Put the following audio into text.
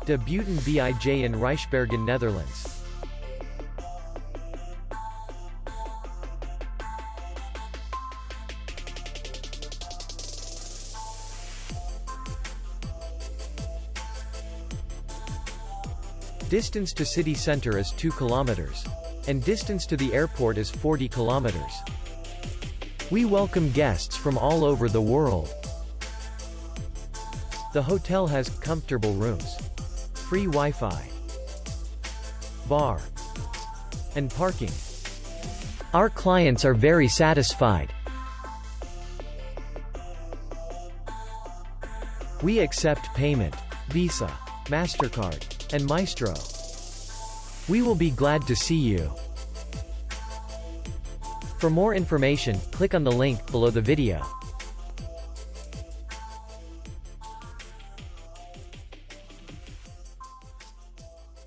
Buiten Bij in Rijsbergen, Netherlands. Distance to city center is 2 kilometers. And distance to the airport is 40 kilometers. We welcome guests from all over the world. The hotel has comfortable rooms, free Wi-Fi, bar, and parking. Our clients are very satisfied. We accept payment, Visa, MasterCard, and Maestro. We will be glad to see you. For more information, click on the link below the video.